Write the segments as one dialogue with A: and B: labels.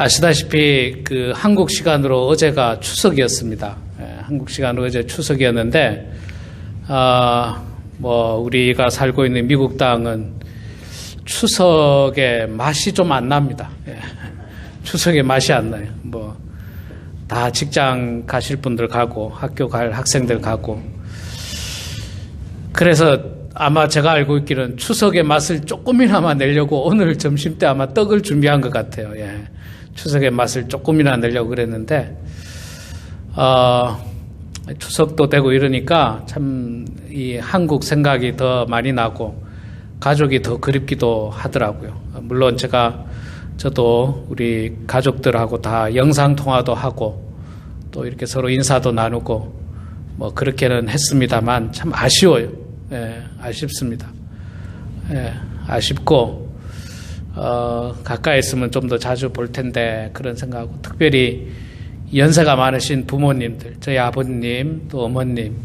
A: 아시다시피 그 한국 시간으로 어제가 추석이었습니다. 한국 시간으로 어제 추석이었는데, 우리가 살고 있는 미국 땅은 추석의 맛이 좀 안 납니다. 추석의 맛이 안 나요. 다 직장 가실 분들 가고, 학교 갈 학생들 가고. 그래서 아마 제가 알고 있기로는 추석의 맛을 조금이나마 내려고 오늘 점심 때 아마 떡을 준비한 것 같아요. 추석의 맛을 조금이나 내려고 그랬는데, 추석도 되고 이러니까 참 이 한국 생각이 더 많이 나고 가족이 더 그립기도 하더라고요. 물론 저도 우리 가족들하고 다 영상통화도 하고 또 이렇게 서로 인사도 나누고 그렇게는 했습니다만 참 아쉬워요. 아쉽습니다. 아쉽고 가까이 있으면 좀 더 자주 볼 텐데 그런 생각하고, 특별히 연세가 많으신 부모님들, 저희 아버님 또 어머님,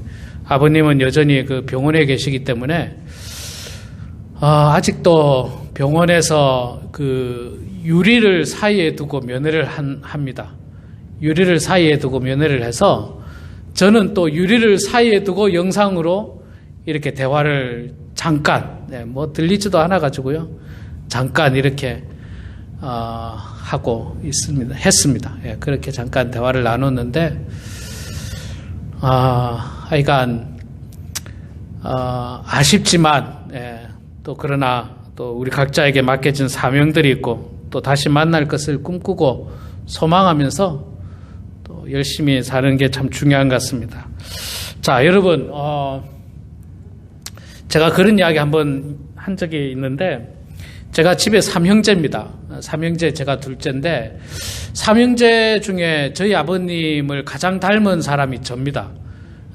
A: 아버님은 여전히 그 병원에 계시기 때문에 아직도 병원에서 그 유리를 사이에 두고 면회를 합니다. 유리를 사이에 두고 면회를 해서 저는 또 유리를 사이에 두고 영상으로 이렇게 대화를 잠깐, 들리지도 않아가지고요, 잠깐 이렇게 하고 했습니다. 그렇게 잠깐 대화를 나눴는데, 하여간 아쉽지만, 또 그러나 또 우리 각자에게 맡겨진 사명들이 있고 또 다시 만날 것을 꿈꾸고 소망하면서 또 열심히 사는 게 참 중요한 것 같습니다. 자, 여러분, 제가 그런 이야기 한번 한 적이 있는데, 제가 집에 3형제입니다. 3형제, 제가 둘째인데, 3형제 중에 저희 아버님을 가장 닮은 사람이 접니다.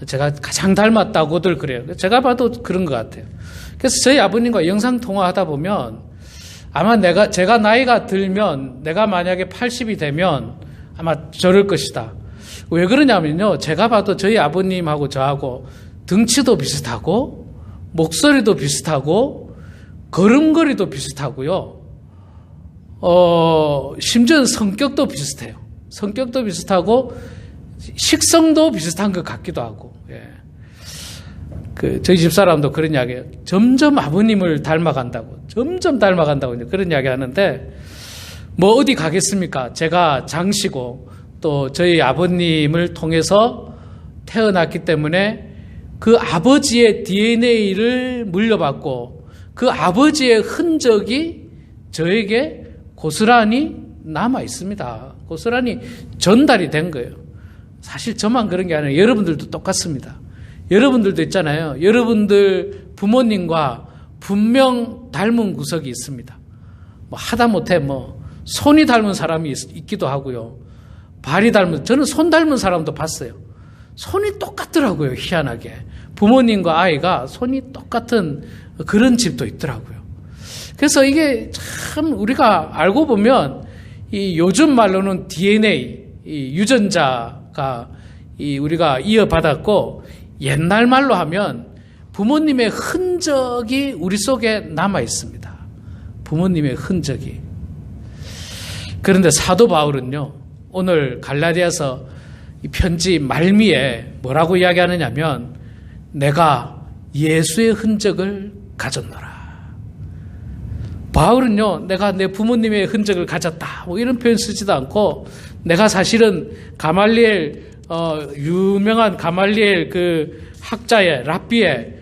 A: 제가 가장 닮았다고들 그래요. 제가 봐도 그런 것 같아요. 그래서 저희 아버님과 영상통화하다 보면 아마 제가 나이가 들면, 내가 만약에 80이 되면 아마 저럴 것이다. 왜 그러냐면요, 제가 봐도 저희 아버님하고 저하고 등치도 비슷하고 목소리도 비슷하고 걸음걸이도 비슷하고요. 심지어는 성격도 비슷해요. 성격도 비슷하고 식성도 비슷한 것 같기도 하고. 저희 집사람도 그런 이야기해요. 점점 아버님을 닮아간다고. 점점 닮아간다고 그런 이야기 하는데, 어디 가겠습니까? 제가 장씨고 또 저희 아버님을 통해서 태어났기 때문에 그 아버지의 DNA를 물려받고 그 아버지의 흔적이 저에게 고스란히 남아 있습니다. 고스란히 전달이 된 거예요. 사실 저만 그런 게 아니라 여러분들도 똑같습니다. 여러분들도 있잖아요. 여러분들 부모님과 분명 닮은 구석이 있습니다. 하다못해 손이 닮은 사람이 있기도 하고요. 발이 닮은, 저는 손 닮은 사람도 봤어요. 손이 똑같더라고요. 희한하게. 부모님과 아이가 손이 똑같은 그런 집도 있더라고요. 그래서 이게 참 우리가 알고 보면 이 요즘 말로는 DNA, 이 유전자가 우리가 이어받았고, 옛날 말로 하면 부모님의 흔적이 우리 속에 남아 있습니다. 부모님의 흔적이. 그런데 사도 바울은요, 오늘 갈라디아서 이 편지 말미에 뭐라고 이야기하느냐면, 내가 예수의 흔적을 가졌노라. 바울은요, 내가 내 부모님의 흔적을 가졌다, 이런 표현 쓰지도 않고, 내가 사실은 가말리엘, 유명한 가말리엘 그 학자의 랍비의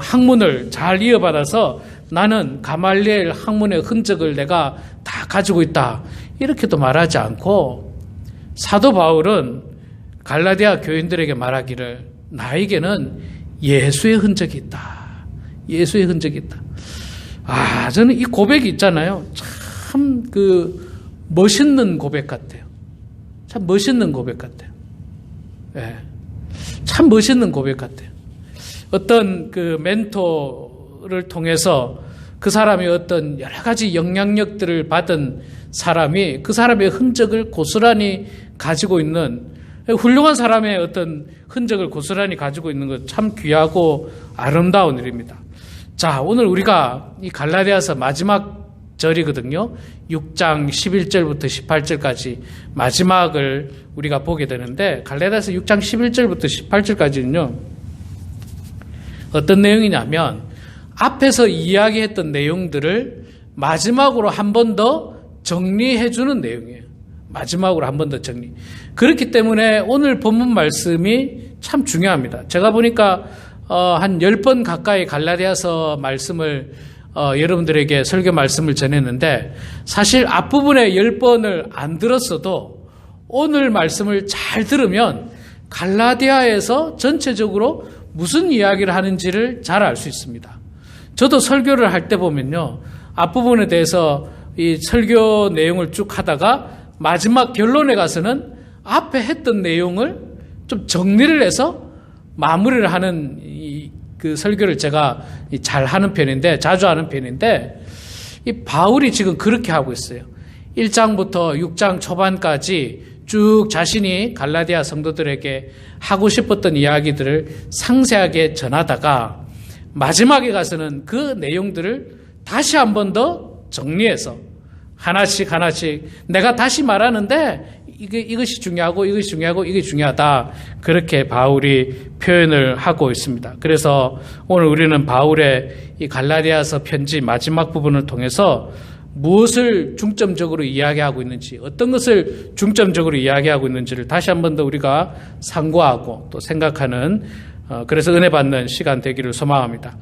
A: 학문을 잘 이어받아서 나는 가말리엘 학문의 흔적을 내가 다 가지고 있다, 이렇게도 말하지 않고, 사도 바울은 갈라디아 교인들에게 말하기를, 나에게는 예수의 흔적이 있다. 예수의 흔적이 있다. 저는 이 고백이 있잖아요. 참 멋있는 고백 같아요. 참 멋있는 고백 같아요. 참 멋있는 고백 같아요. 어떤 그 멘토를 통해서 그 사람이 어떤 여러 가지 영향력들을 받은 사람이 그 사람의 흔적을 고스란히 가지고 있는, 훌륭한 사람의 어떤 흔적을 고스란히 가지고 있는 것, 참 귀하고 아름다운 일입니다. 자, 오늘 우리가 이 갈라디아서 마지막 절이거든요. 6장 11절부터 18절까지 마지막을 우리가 보게 되는데, 갈라디아서 6장 11절부터 18절까지는요 어떤 내용이냐면 앞에서 이야기했던 내용들을 마지막으로 한 번 더 정리해 주는 내용이에요. 마지막으로 한 번 더 정리. 그렇기 때문에 오늘 본문 말씀이 참 중요합니다. 제가 보니까 한 10번 가까이 갈라디아서 말씀을 여러분들에게 설교 말씀을 전했는데, 사실 앞부분에 10번을 안 들었어도 오늘 말씀을 잘 들으면 갈라디아에서 전체적으로 무슨 이야기를 하는지를 잘 알 수 있습니다. 저도 설교를 할 때 보면요, 앞부분에 대해서 이 설교 내용을 쭉 하다가 마지막 결론에 가서는 앞에 했던 내용을 좀 정리를 해서 마무리를 하는 그 설교를 제가 잘 하는 편인데, 자주 하는 편인데, 이 바울이 지금 그렇게 하고 있어요. 1장부터 6장 초반까지 쭉 자신이 갈라디아 성도들에게 하고 싶었던 이야기들을 상세하게 전하다가 마지막에 가서는 그 내용들을 다시 한 번 더 정리해서 하나씩 내가 다시 말하는데 이것이 중요하고 이것이 중요하고 이게 중요하다, 그렇게 바울이 표현을 하고 있습니다. 그래서 오늘 우리는 바울의 이 갈라디아서 편지 마지막 부분을 통해서 무엇을 중점적으로 이야기하고 있는지, 어떤 것을 중점적으로 이야기하고 있는지를 다시 한 번 더 우리가 상고하고 또 생각하는, 그래서 은혜 받는 시간 되기를 소망합니다.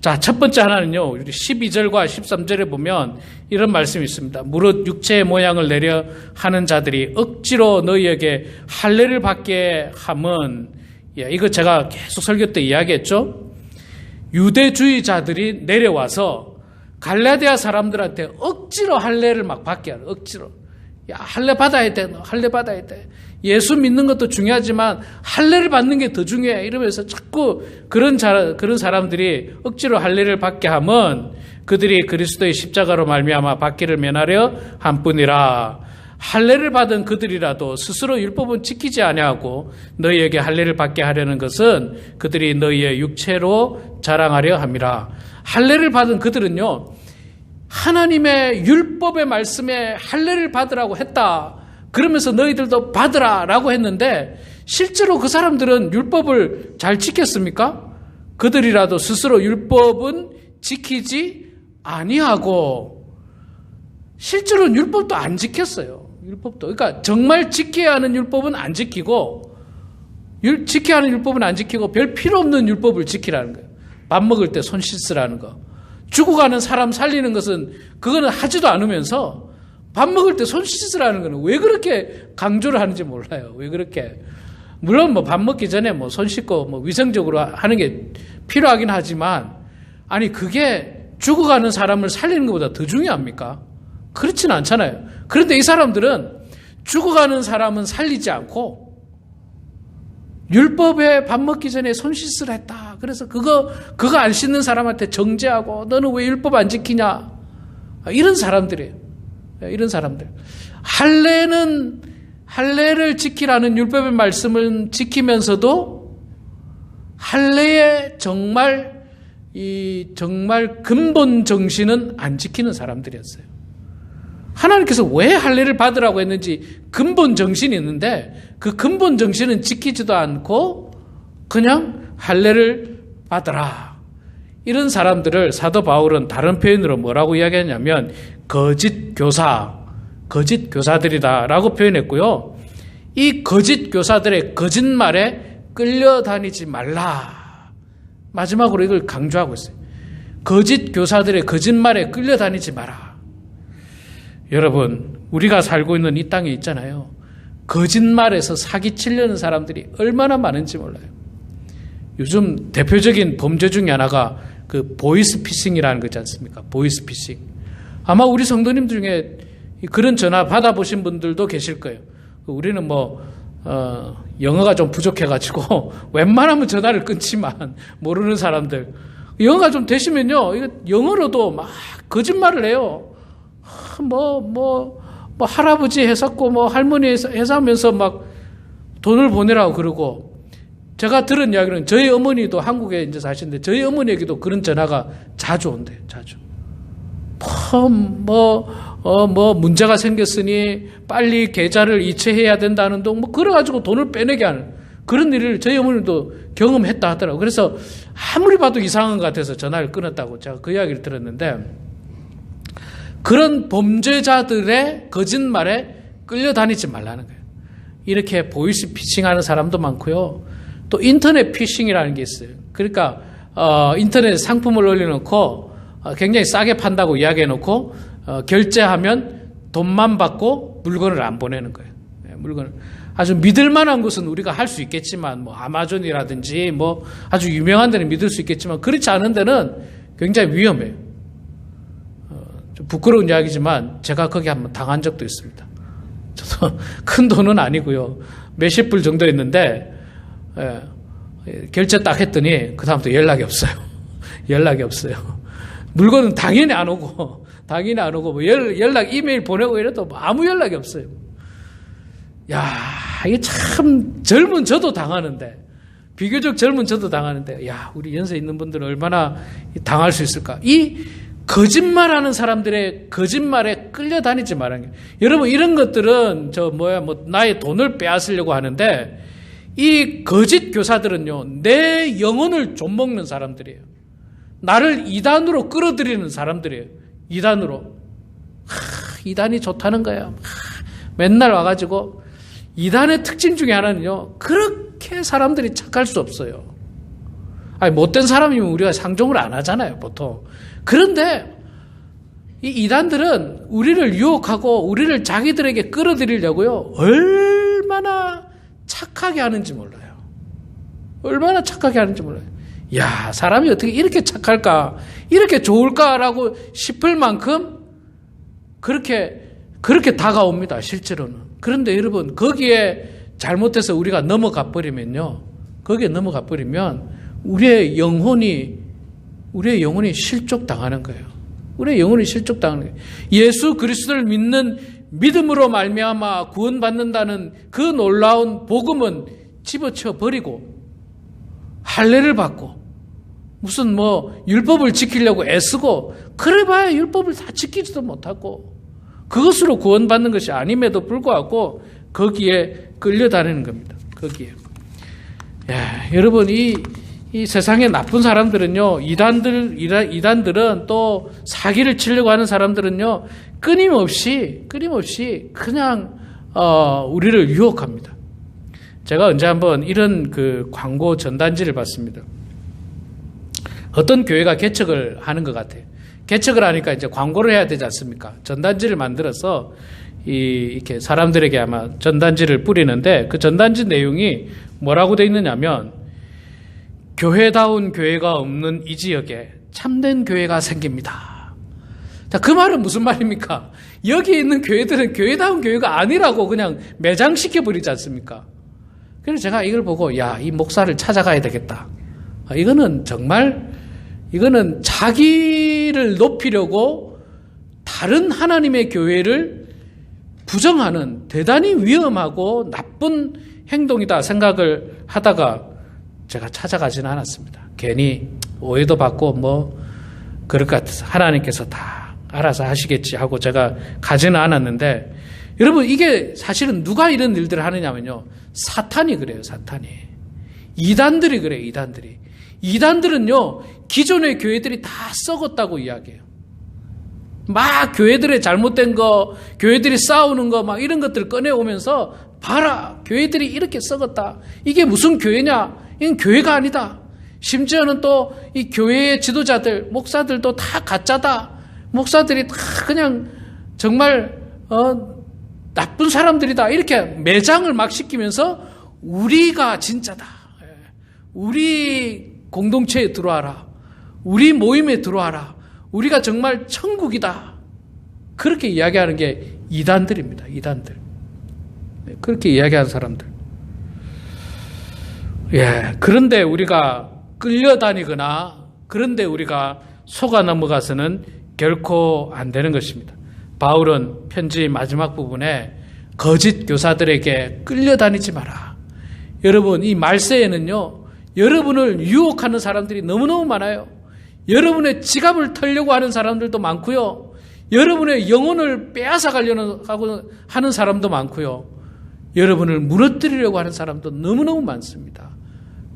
A: 자, 첫 번째 하나는요, 우리 12절과 13절에 보면 이런 말씀이 있습니다. 무릇 육체의 모양을 내려 하는 자들이 억지로 너희에게 할례를 받게 함은, 이거 제가 계속 설교 때 이야기했죠. 유대주의자들이 내려와서 갈라디아 사람들한테 억지로 할례를 막 받게 하는, 억지로. 야, 할례 받아야 돼. 너 할례 받아야 돼. 예수 믿는 것도 중요하지만 할례를 받는 게 더 중요해. 이러면서 자꾸 그런 사람들이 억지로 할례를 받게 하면 그들이 그리스도의 십자가로 말미암아 받기를 면하려 함뿐이라. 할례를 받은 그들이라도 스스로 율법은 지키지 아니하고 너희에게 할례를 받게 하려는 것은 그들이 너희의 육체로 자랑하려 함이라. 할례를 받은 그들은요, 하나님의 율법의 말씀에 할례를 받으라고 했다. 그러면서 너희들도 받으라 라고 했는데, 실제로 그 사람들은 율법을 잘 지켰습니까? 그들이라도 스스로 율법은 지키지 아니하고, 실제로는 율법도 안 지켰어요. 율법도. 그러니까 정말 지켜야 하는 율법은 안 지키고, 지켜야 하는 율법은 안 지키고 별 필요 없는 율법을 지키라는 거예요. 밥 먹을 때 손 씻으라는 거. 죽어가는 사람 살리는 것은 그거는 하지도 않으면서 밥 먹을 때 손 씻으라는 거는 왜 그렇게 강조를 하는지 몰라요. 왜 그렇게. 물론 뭐 밥 먹기 전에 뭐 손 씻고 뭐 위생적으로 하는 게 필요하긴 하지만, 아니 그게 죽어가는 사람을 살리는 것보다 더 중요합니까? 그렇지는 않잖아요. 그런데 이 사람들은 죽어가는 사람은 살리지 않고 율법에 밥 먹기 전에 손 씻으라 했다. 그래서 그거 안 씻는 사람한테 정죄하고 너는 왜 율법 안 지키냐. 이런 사람들이에요. 이런 사람들. 할례를 지키라는 율법의 말씀을 지키면서도 할례의 정말 근본 정신은 안 지키는 사람들이었어요. 하나님께서 왜 할례를 받으라고 했는지 근본 정신이 있는데 그 근본 정신은 지키지도 않고 그냥 할례를 받으라. 이런 사람들을 사도 바울은 다른 표현으로 뭐라고 이야기하냐면 거짓 교사들이다라고 표현했고요. 이 거짓 교사들의 거짓말에 끌려다니지 말라. 마지막으로 이걸 강조하고 있어요. 거짓 교사들의 거짓말에 끌려다니지 마라. 여러분, 우리가 살고 있는 이 땅에 있잖아요. 거짓말에서 사기치려는 사람들이 얼마나 많은지 몰라요. 요즘 대표적인 범죄 중에 하나가 그 보이스피싱이라는 거지 않습니까? 보이스피싱. 아마 우리 성도님들 중에 그런 전화 받아보신 분들도 계실 거예요. 우리는 영어가 좀 부족해가지고 웬만하면 전화를 끊지만 모르는 사람들. 영어가 좀 되시면요, 이거 영어로도 막 거짓말을 해요. 할아버지 해샀고, 할머니 해사하면서 막 돈을 보내라고 그러고, 제가 들은 이야기는 저희 어머니도 한국에 이제 사시는데 저희 어머니에게도 그런 전화가 자주 온대요. 자주. 문제가 생겼으니 빨리 계좌를 이체해야 된다는 등 그래가지고 돈을 빼내게 하는 그런 일을 저희 어머님도 경험했다 하더라고요. 그래서 아무리 봐도 이상한 것 같아서 전화를 끊었다고 제가 그 이야기를 들었는데, 그런 범죄자들의 거짓말에 끌려다니지 말라는 거예요. 이렇게 보이스피싱하는 사람도 많고요. 또 인터넷 피싱이라는 게 있어요. 그러니까 인터넷 상품을 올려놓고 굉장히 싸게 판다고 이야기해놓고 결제하면 돈만 받고 물건을 안 보내는 거예요. 물건을 아주 믿을만한 곳은 우리가 할 수 있겠지만, 아마존이라든지 아주 유명한 데는 믿을 수 있겠지만, 그렇지 않은 데는 굉장히 위험해요. 좀 부끄러운 이야기지만 제가 거기 한번 당한 적도 있습니다. 저도 큰 돈은 아니고요, 몇십 불 정도 했는데 결제 딱 했더니 그 다음부터 연락이 없어요. 연락이 없어요. 물건은 당연히 안 오고 연락 이메일 보내고 이래도 아무 연락이 없어요. 야, 이게 참 젊은 저도 당하는데, 비교적 젊은 저도 당하는데, 야, 우리 연세 있는 분들은 얼마나 당할 수 있을까? 이 거짓말하는 사람들의 거짓말에 끌려다니지 말라는 게. 여러분, 이런 것들은 나의 돈을 빼앗으려고 하는데, 이 거짓 교사들은요, 내 영혼을 좀먹는 사람들이에요. 나를 이단으로 끌어들이는 사람들이에요. 이단으로. 이단이 좋다는 거야. 맨날 와가지고. 이단의 특징 중에 하나는요, 그렇게 사람들이 착할 수 없어요. 못된 사람이면 우리가 상종을 안 하잖아요, 보통. 그런데 이 이단들은 우리를 유혹하고 우리를 자기들에게 끌어들이려고요, 얼마나 착하게 하는지 몰라요. 얼마나 착하게 하는지 몰라요. 야, 사람이 어떻게 이렇게 착할까, 이렇게 좋을까라고 싶을 만큼 그렇게 다가옵니다, 실제로는. 그런데 여러분, 거기에 잘못해서 우리가 넘어가 버리면 우리의 영혼이 실족당하는 거예요. 우리의 영혼이 실족당하는 거예요. 예수 그리스도를 믿는 믿음으로 말미암아 구원받는다는 그 놀라운 복음은 집어쳐 버리고 할례를 받고 무슨 율법을 지키려고 애쓰고, 그래봐야 율법을 다 지키지도 못하고 그것으로 구원받는 것이 아님에도 불구하고 거기에 끌려다니는 겁니다. 거기에. 여러분, 이 세상의 나쁜 사람들은요, 이단들은 또 사기를 치려고 하는 사람들은요, 끊임없이 그냥 우리를 유혹합니다. 제가 언제 한번 이런 그 광고 전단지를 봤습니다. 어떤 교회가 개척을 하는 것 같아요. 개척을 하니까 이제 광고를 해야 되지 않습니까? 전단지를 만들어서 이렇게 사람들에게 아마 전단지를 뿌리는데, 그 전단지 내용이 뭐라고 돼 있느냐면, 교회다운 교회가 없는 이 지역에 참된 교회가 생깁니다. 자, 그 말은 무슨 말입니까? 여기 있는 교회들은 교회다운 교회가 아니라고 그냥 매장시켜버리지 않습니까? 그래서 제가 이걸 보고, 이 목사를 찾아가야 되겠다. 이거는 자기를 높이려고 다른 하나님의 교회를 부정하는 대단히 위험하고 나쁜 행동이다 생각을 하다가 제가 찾아가지는 않았습니다. 괜히 오해도 받고 그럴 것 같아서 하나님께서 다 알아서 하시겠지 하고 제가 가지는 않았는데, 여러분, 이게 사실은 누가 이런 일들을 하느냐면요, 사탄이 그래요. 사탄이. 이단들이 그래요. 이단들은요, 기존의 교회들이 다 썩었다고 이야기해요. 막 교회들의 잘못된 거, 교회들이 싸우는 거, 이런 것들을 꺼내오면서, 봐라, 교회들이 이렇게 썩었다. 이게 무슨 교회냐? 이건 교회가 아니다. 심지어는 또 이 교회의 지도자들, 목사들도 다 가짜다. 목사들이 다 그냥 정말 나쁜 사람들이다. 이렇게 매장을 막 시키면서 우리가 진짜다. 우리 공동체에 들어와라. 우리 모임에 들어와라. 우리가 정말 천국이다. 그렇게 이야기하는 게 이단들입니다. 이단들. 그렇게 이야기하는 사람들. 그런데 우리가 끌려다니거나 그런데 우리가 속아 넘어가서는 결코 안 되는 것입니다. 바울은 편지 마지막 부분에 거짓 교사들에게 끌려다니지 마라. 여러분, 이 말세에는요, 여러분을 유혹하는 사람들이 너무너무 많아요. 여러분의 지갑을 털려고 하는 사람들도 많고요. 여러분의 영혼을 빼앗아 가려고 하는 사람도 많고요. 여러분을 무너뜨리려고 하는 사람도 너무너무 많습니다.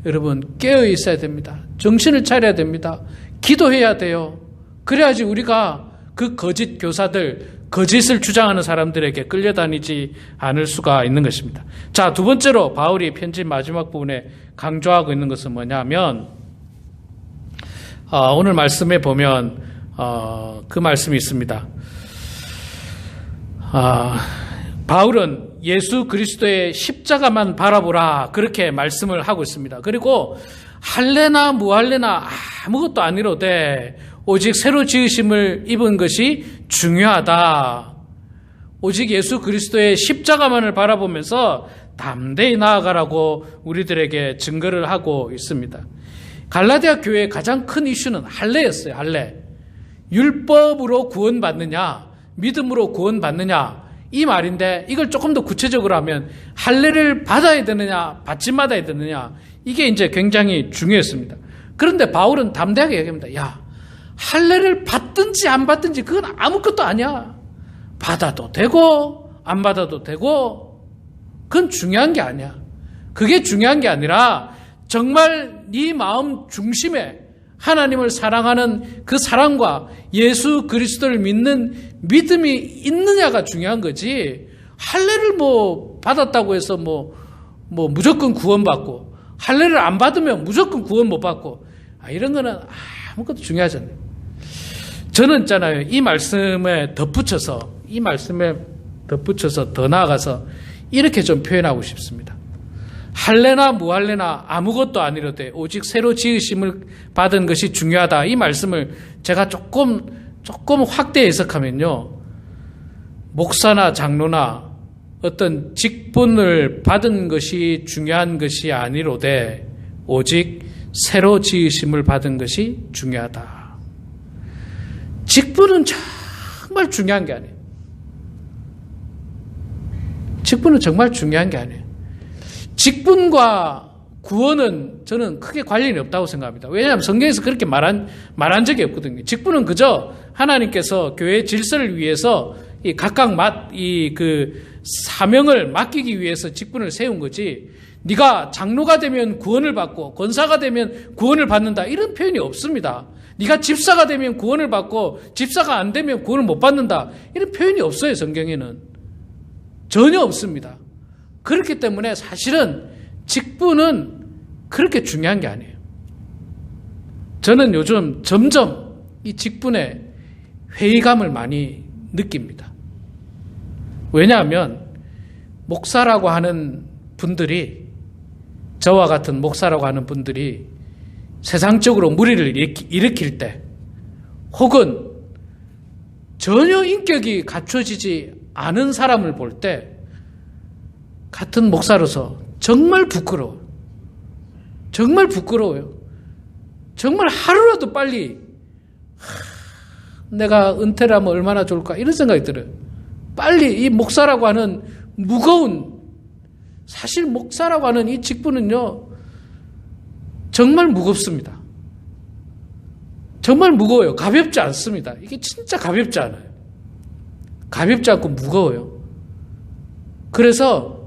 A: 여러분 깨어 있어야 됩니다. 정신을 차려야 됩니다. 기도해야 돼요. 그래야지 우리가 그 거짓 교사들, 거짓을 주장하는 사람들에게 끌려다니지 않을 수가 있는 것입니다. 자, 두 번째로 바울이 편지 마지막 부분에 강조하고 있는 것은 뭐냐면 오늘 말씀에 보면 그 말씀이 있습니다. 바울은 예수 그리스도의 십자가만 바라보라 그렇게 말씀을 하고 있습니다. 그리고 할래나 무할래나 아무것도 아니로되 오직 새로 지으심을 입은 것이 중요하다. 오직 예수 그리스도의 십자가만을 바라보면서 담대히 나아가라고 우리들에게 증거를 하고 있습니다. 갈라디아 교회의 가장 큰 이슈는 할례였어요. 할례. 율법으로 구원받느냐, 믿음으로 구원받느냐 이 말인데 이걸 조금 더 구체적으로 하면 할례를 받아야 되느냐, 받지 말아야 되느냐 이게 이제 굉장히 중요했습니다. 그런데 바울은 담대하게 얘기합니다. 야, 할례를 받든지 안 받든지 그건 아무것도 아니야. 받아도 되고 안 받아도 되고 그건 중요한 게 아니야. 그게 중요한 게 아니라 정말 네 마음 중심에 하나님을 사랑하는 그 사랑과 예수 그리스도를 믿는 믿음이 있느냐가 중요한 거지. 할례를 뭐 받았다고 해서 뭐 무조건 구원받고 할례를 안 받으면 무조건 구원 못 받고 이런 거는 아무것도 중요하지 않아요. 저는 있잖아요. 이 말씀에 덧붙여서 더 나아가서 이렇게 좀 표현하고 싶습니다. 할례나 무할례나 아무것도 아니로되 오직 새로 지으심을 받은 것이 중요하다. 이 말씀을 제가 조금 확대 해석하면요. 목사나 장로나 어떤 직분을 받은 것이 중요한 것이 아니로되 오직 새로 지으심을 받은 것이 중요하다. 직분은 정말 중요한 게 아니에요. 직분은 정말 중요한 게 아니에요. 직분과 구원은 저는 크게 관련이 없다고 생각합니다. 왜냐하면 성경에서 그렇게 말한 적이 없거든요. 직분은 그저 하나님께서 교회의 질서를 위해서 각각 그 사명을 맡기기 위해서 직분을 세운 거지. 네가 장로가 되면 구원을 받고 권사가 되면 구원을 받는다 이런 표현이 없습니다. 네가 집사가 되면 구원을 받고 집사가 안 되면 구원을 못 받는다 이런 표현이 없어요. 성경에는 전혀 없습니다. 그렇기 때문에 사실은 직분은 그렇게 중요한 게 아니에요. 저는 요즘 점점 이 직분에 회의감을 많이 느낍니다. 왜냐하면 목사라고 하는 분들이, 저와 같은 목사라고 하는 분들이 세상적으로 무리를 일으킬 때 혹은 전혀 인격이 갖춰지지 않은 사람을 볼 때 같은 목사로서 정말 부끄러워요. 정말 부끄러워요. 정말 하루라도 빨리 내가 은퇴를 하면 얼마나 좋을까 이런 생각이 들어요. 빨리 이 목사라고 하는 무거운, 사실 목사라고 하는 이 직분은요 정말 무겁습니다. 정말 무거워요. 가볍지 않습니다. 이게 진짜 가볍지 않아요. 가볍지 않고 무거워요. 그래서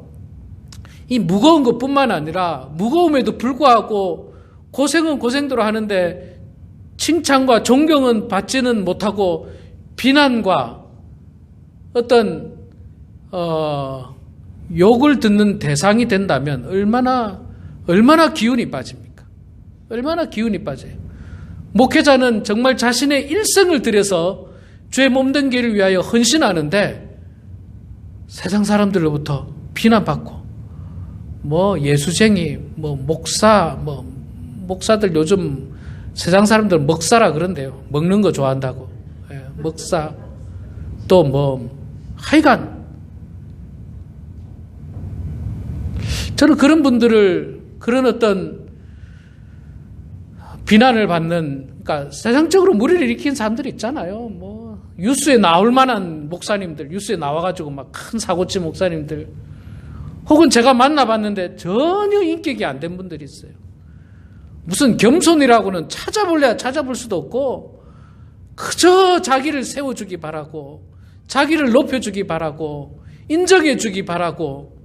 A: 이 무거운 것뿐만 아니라 무거움에도 불구하고 고생은 고생대로 하는데 칭찬과 존경은 받지는 못하고 비난과 어떤 욕을 듣는 대상이 된다면 얼마나 기운이 빠집니까? 얼마나 기운이 빠져요. 목회자는 정말 자신의 일생을 들여서 죄 몸된 길을 위하여 헌신하는데 세상 사람들로부터 비난받고 예수쟁이, 목사들 요즘 세상 사람들 먹사라 그런대요. 먹는 거 좋아한다고. 먹사. 또 하여간. 저는 그런 분들을, 그런 어떤 비난을 받는, 그러니까 세상적으로 무리를 일으킨 사람들이 있잖아요. 뉴스에 나올 만한 목사님들, 뉴스에 나와가지고 막 큰 사고친 목사님들, 혹은 제가 만나봤는데 전혀 인격이 안 된 분들이 있어요. 무슨 겸손이라고는 찾아볼 수도 없고 그저 자기를 세워주기 바라고, 자기를 높여주기 바라고, 인정해주기 바라고,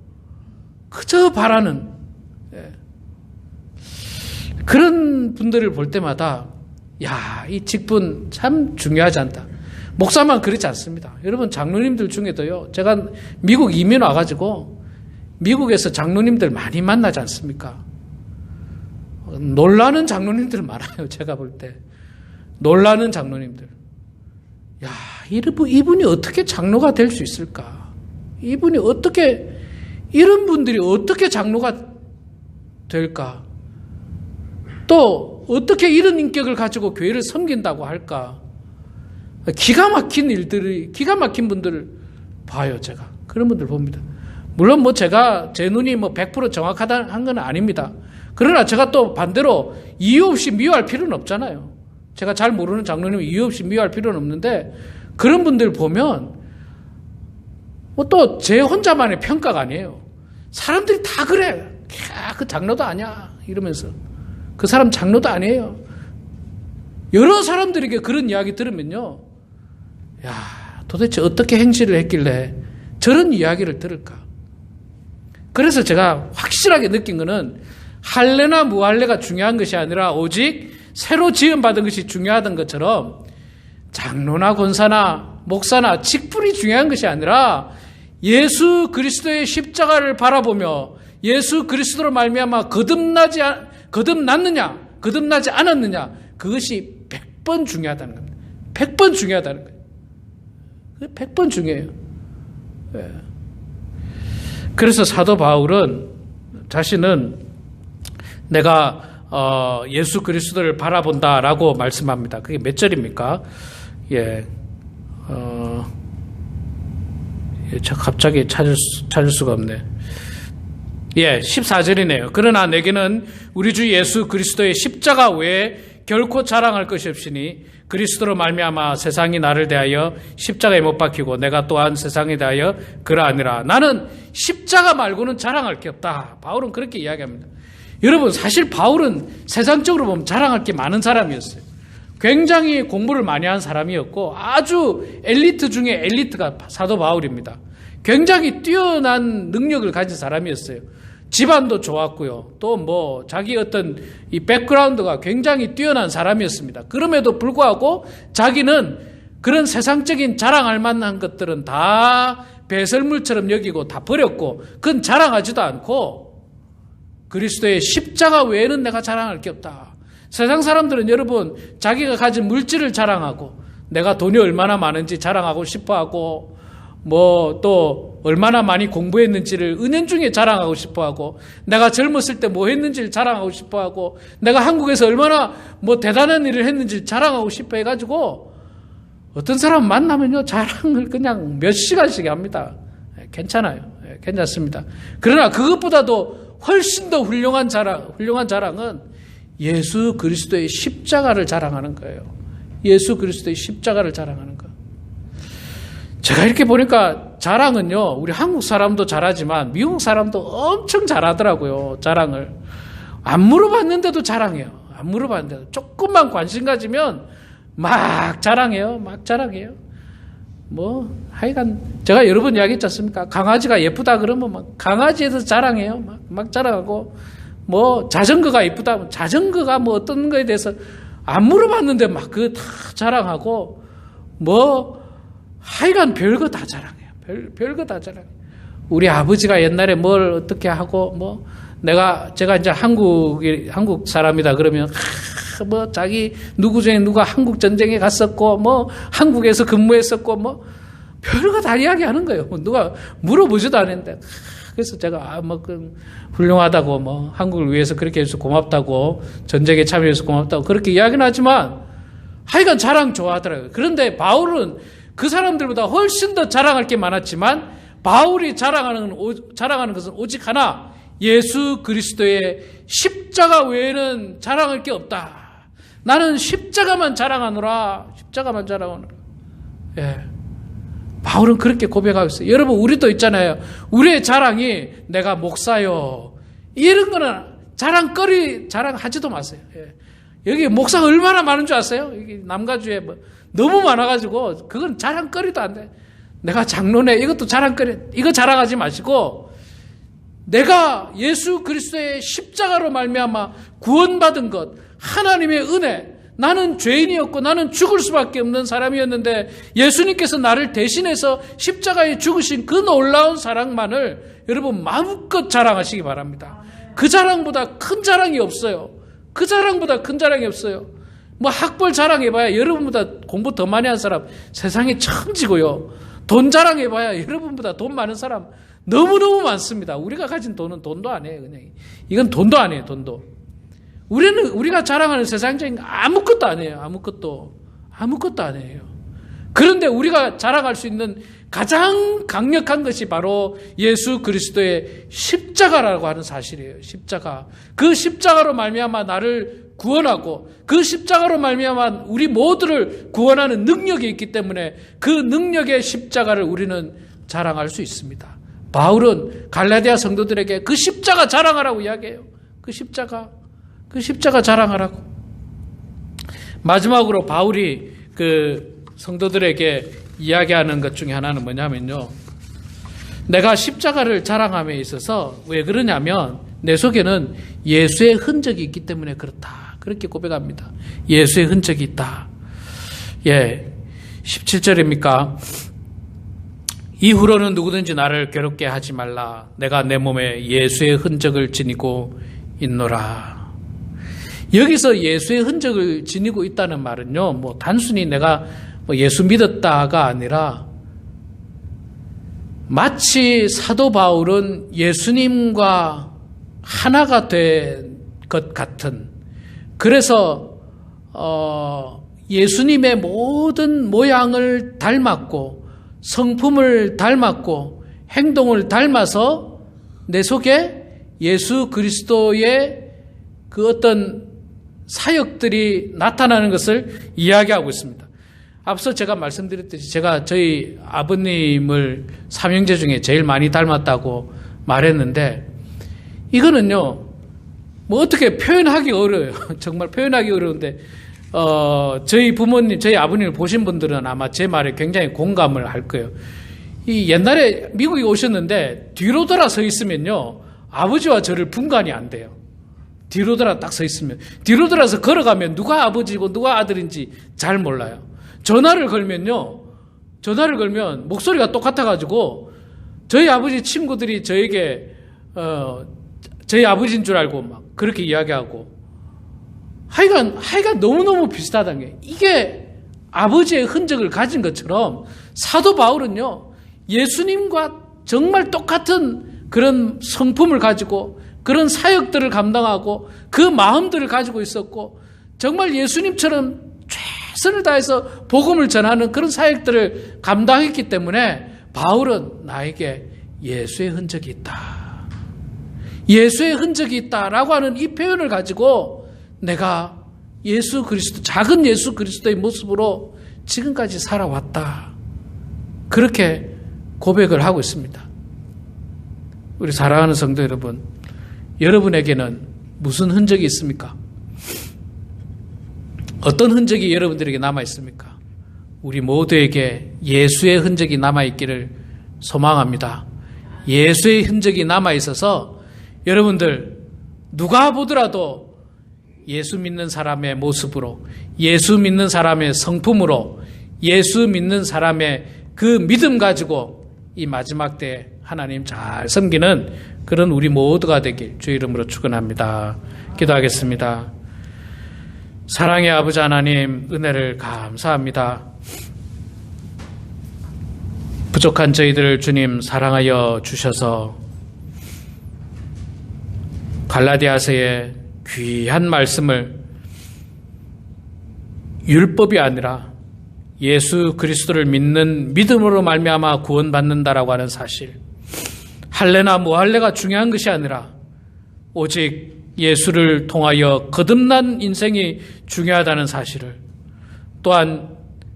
A: 그저 바라는, 그런 분들을 볼 때마다 야, 이 직분 참 중요하지 않다. 목사만 그렇지 않습니다. 여러분, 장로님들 중에도요, 제가 미국 이민 와가지고 미국에서 장로님들 많이 만나지 않습니까? 놀라는 장로님들 많아요. 제가 볼 때 놀라는 장로님들. 야, 이분이 어떻게 장로가 될 수 있을까? 이분이 어떻게, 이런 분들이 어떻게 장로가 될까? 또 어떻게 이런 인격을 가지고 교회를 섬긴다고 할까? 기가 막힌 일들이, 기가 막힌 분들을 봐요. 제가 그런 분들 봅니다. 물론 뭐 제가 제 눈이 뭐 100% 정확하다 한 건 아닙니다. 그러나 제가 또 반대로 이유 없이 미워할 필요는 없잖아요. 제가 잘 모르는 장로님은 이유 없이 미워할 필요는 없는데, 그런 분들 보면 뭐 또 제 혼자만의 평가가 아니에요. 사람들이 다 그래. 야, 그 장로도 아니야 이러면서, 그 사람 장로도 아니에요. 여러 사람들에게 그런 이야기 들으면요, 야, 도대체 어떻게 행실을 했길래 저런 이야기를 들을까? 그래서 제가 확실하게 느낀 거는, 할례나 무할례가 중요한 것이 아니라 오직 새로 지음받은 것이 중요하던 것처럼, 장로나 권사나 목사나 직분이 중요한 것이 아니라 예수 그리스도의 십자가를 바라보며 예수 그리스도로 말미암아 거듭났느냐 거듭나지 않았느냐, 그것이 100번 중요하다는 겁니다. 100번 중요하다는 거예요. 100번 중요해요. 네. 그래서 사도 바울은 자신은 내가 예수 그리스도를 바라본다라고 말씀합니다. 그게 몇 절입니까? 제가 갑자기 찾을 수가 없네. 14절이네요. 그러나 내게는 우리 주 예수 그리스도의 십자가 외에 결코 자랑할 것이 없으니 그리스도로 말미암아 세상이 나를 대하여 십자가에 못 박히고 내가 또한 세상에 대하여 그러하니라. 나는 십자가 말고는 자랑할 게 없다. 바울은 그렇게 이야기합니다. 여러분, 사실 바울은 세상적으로 보면 자랑할 게 많은 사람이었어요. 굉장히 공부를 많이 한 사람이었고 아주 엘리트 중에 엘리트가 사도 바울입니다. 굉장히 뛰어난 능력을 가진 사람이었어요. 집안도 좋았고요. 또 뭐 자기 어떤 이 백그라운드가 굉장히 뛰어난 사람이었습니다. 그럼에도 불구하고 자기는 그런 세상적인 자랑할 만한 것들은 다 배설물처럼 여기고 다 버렸고, 그건 자랑하지도 않고 그리스도의 십자가 외에는 내가 자랑할 게 없다. 세상 사람들은 여러분, 자기가 가진 물질을 자랑하고 내가 돈이 얼마나 많은지 자랑하고 싶어하고, 뭐 또 얼마나 많이 공부했는지를 은연중에 자랑하고 싶어하고, 내가 젊었을 때 뭐 했는지를 자랑하고 싶어하고, 내가 한국에서 얼마나 뭐 대단한 일을 했는지를 자랑하고 싶어 해가지고 어떤 사람 만나면요, 자랑을 그냥 몇 시간씩 합니다. 괜찮아요. 괜찮습니다. 그러나 그것보다도 훨씬 더 훌륭한 자랑은 예수 그리스도의 십자가를 자랑하는 거예요. 예수 그리스도의 십자가를 자랑하는 거. 제가 이렇게 보니까 자랑은요, 우리 한국 사람도 잘하지만 미국 사람도 엄청 잘하더라고요. 자랑을 안 물어봤는데도 자랑해요. 안 물어봤는데도 조금만 관심 가지면 막 자랑해요. 막 자랑해요. 뭐 하여간 제가 여러 번 이야기했지 않습니까? 강아지가 예쁘다 그러면 막 강아지에 대해서 자랑해요. 막 자랑하고, 뭐 자전거가 예쁘다, 자전거가 뭐 어떤 거에 대해서 안 물어봤는데 막 그거 다 자랑하고, 뭐 하여간 별거 다 자랑해요. 별거 다 자랑해요. 우리 아버지가 옛날에 뭘 어떻게 하고, 뭐 제가 이제 한국 사람이다 그러면 뭐 자기 누구 중에 누가 한국 전쟁에 갔었고, 뭐 한국에서 근무했었고, 뭐 별거 다 이야기하는 거예요. 누가 물어보지도 않았는데. 그래서 제가 뭐 훌륭하다고, 뭐 한국을 위해서 그렇게 해서 고맙다고, 전쟁에 참여해서 고맙다고 그렇게 이야기는 하지만 하여간 자랑 좋아하더라고요. 그런데 바울은 그 사람들보다 훨씬 더 자랑할 게 많았지만, 바울이 자랑하는 것은 오직 하나, 예수 그리스도의 십자가 외에는 자랑할 게 없다. 나는 십자가만 자랑하노라. 십자가만 자랑하노라. 예. 바울은 그렇게 고백하고 있어요. 여러분, 우리도 있잖아요. 우리의 자랑이 내가 목사요, 이런 거는 자랑하지도 마세요. 예. 여기 목사가 얼마나 많은 줄 아세요? 여기 남가주에 뭐 너무 많아가지고 그건 자랑거리도 안 돼. 내가 장로네 이것도 자랑거리. 이거 자랑하지 마시고 내가 예수 그리스도의 십자가로 말미암아 구원받은 것, 하나님의 은혜, 나는 죄인이었고 나는 죽을 수밖에 없는 사람이었는데 예수님께서 나를 대신해서 십자가에 죽으신 그 놀라운 사랑만을 여러분 마음껏 자랑하시기 바랍니다. 그 자랑보다 큰 자랑이 없어요. 그 자랑보다 큰 자랑이 없어요. 뭐 학벌 자랑해봐야 여러분보다 공부 더 많이 한 사람 세상에 천지고요. 돈 자랑해봐야 여러분보다 돈 많은 사람 너무너무 많습니다. 우리가 가진 돈은 돈도 아니에요. 그냥 이건 돈도 아니에요. 돈도. 우리가 자랑하는 세상적인 아무것도 아니에요. 아무것도 아니에요. 그런데 우리가 자랑할 수 있는 가장 강력한 것이 바로 예수 그리스도의 십자가라고 하는 사실이에요. 십자가. 그 십자가로 말미암아 나를 구원하고 그 십자가로 말미암아 우리 모두를 구원하는 능력이 있기 때문에 그 능력의 십자가를 우리는 자랑할 수 있습니다. 바울은 갈라디아 성도들에게 그 십자가 자랑하라고 이야기해요. 그 십자가 자랑하라고. 마지막으로 바울이 그 성도들에게 이야기하는 것 중에 하나는 뭐냐면요. 내가 십자가를 자랑함에 있어서 왜 그러냐면 내 속에는 예수의 흔적이 있기 때문에 그렇다. 그렇게 고백합니다. 예수의 흔적이 있다. 17절입니까? 이후로는 누구든지 나를 괴롭게 하지 말라. 내가 내 몸에 예수의 흔적을 지니고 있노라. 여기서 예수의 흔적을 지니고 있다는 말은요, 뭐 단순히 내가 예수 믿었다가 아니라 마치 사도 바울은 예수님과 하나가 된 것 같은, 그래서 예수님의 모든 모양을 닮았고 성품을 닮았고 행동을 닮아서 내 속에 예수 그리스도의 그 어떤 사역들이 나타나는 것을 이야기하고 있습니다. 앞서 제가 말씀드렸듯이 제가 저희 아버님을 삼형제 중에 제일 많이 닮았다고 말했는데 이거는요 뭐 어떻게 표현하기 어려워요. 정말 표현하기 어려운데 저희 부모님, 저희 아버님을 보신 분들은 아마 제 말에 굉장히 공감을 할 거예요. 이 옛날에 미국에 오셨는데 뒤로 돌아 서 있으면요 아버지와 저를 분간이 안 돼요. 뒤로 돌아 딱 서 있으면, 뒤로 돌아서 걸어가면 누가 아버지고 누가 아들인지 잘 몰라요. 전화를 걸면 목소리가 똑같아가지고 저희 아버지 친구들이 저에게 저희 아버지인 줄 알고 막 그렇게 이야기하고 하여간 너무너무 비슷하다는 게, 이게 아버지의 흔적을 가진 것처럼 사도 바울은요 예수님과 정말 똑같은 그런 성품을 가지고 그런 사역들을 감당하고 그 마음들을 가지고 있었고 정말 예수님처럼 최선을 다해서 복음을 전하는 그런 사역들을 감당했기 때문에 바울은 나에게 예수의 흔적이 있다. 예수의 흔적이 있다라고 하는 이 표현을 가지고 내가 예수 그리스도, 작은 예수 그리스도의 모습으로 지금까지 살아왔다. 그렇게 고백을 하고 있습니다. 우리 사랑하는 성도 여러분, 여러분에게는 무슨 흔적이 있습니까? 어떤 흔적이 여러분들에게 남아 있습니까? 우리 모두에게 예수의 흔적이 남아 있기를 소망합니다. 예수의 흔적이 남아 있어서 여러분들 누가 보더라도 예수 믿는 사람의 모습으로, 예수 믿는 사람의 성품으로, 예수 믿는 사람의 그 믿음 가지고 이 마지막 때 하나님 잘 섬기는 그런 우리 모두가 되길 주 이름으로 축원합니다. 기도하겠습니다. 사랑의 아버지 하나님, 은혜를 감사합니다. 부족한 저희들을 주님 사랑하여 주셔서 갈라디아서의 귀한 말씀을 율법이 아니라 예수 그리스도를 믿는 믿음으로 말미암아 구원받는다라고 하는 사실, 할례나 무할례가 중요한 것이 아니라 오직 예수를 통하여 거듭난 인생이 중요하다는 사실을, 또한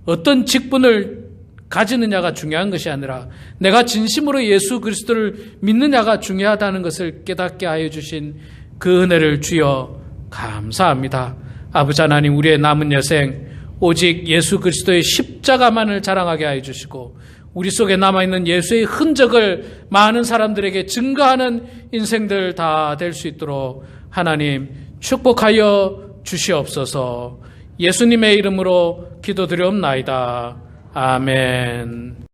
A: 어떤 직분을 가지느냐가 중요한 것이 아니라 내가 진심으로 예수 그리스도를 믿느냐가 중요하다는 것을 깨닫게 하여 주신 그 은혜를 주여 감사합니다. 아버지 하나님, 우리의 남은 여생 오직 예수 그리스도의 십자가만을 자랑하게 하여 주시고 우리 속에 남아있는 예수의 흔적을 많은 사람들에게 증거하는 인생들 다 될 수 있도록 하나님 축복하여 주시옵소서. 예수님의 이름으로 기도드리옵나이다. 아멘.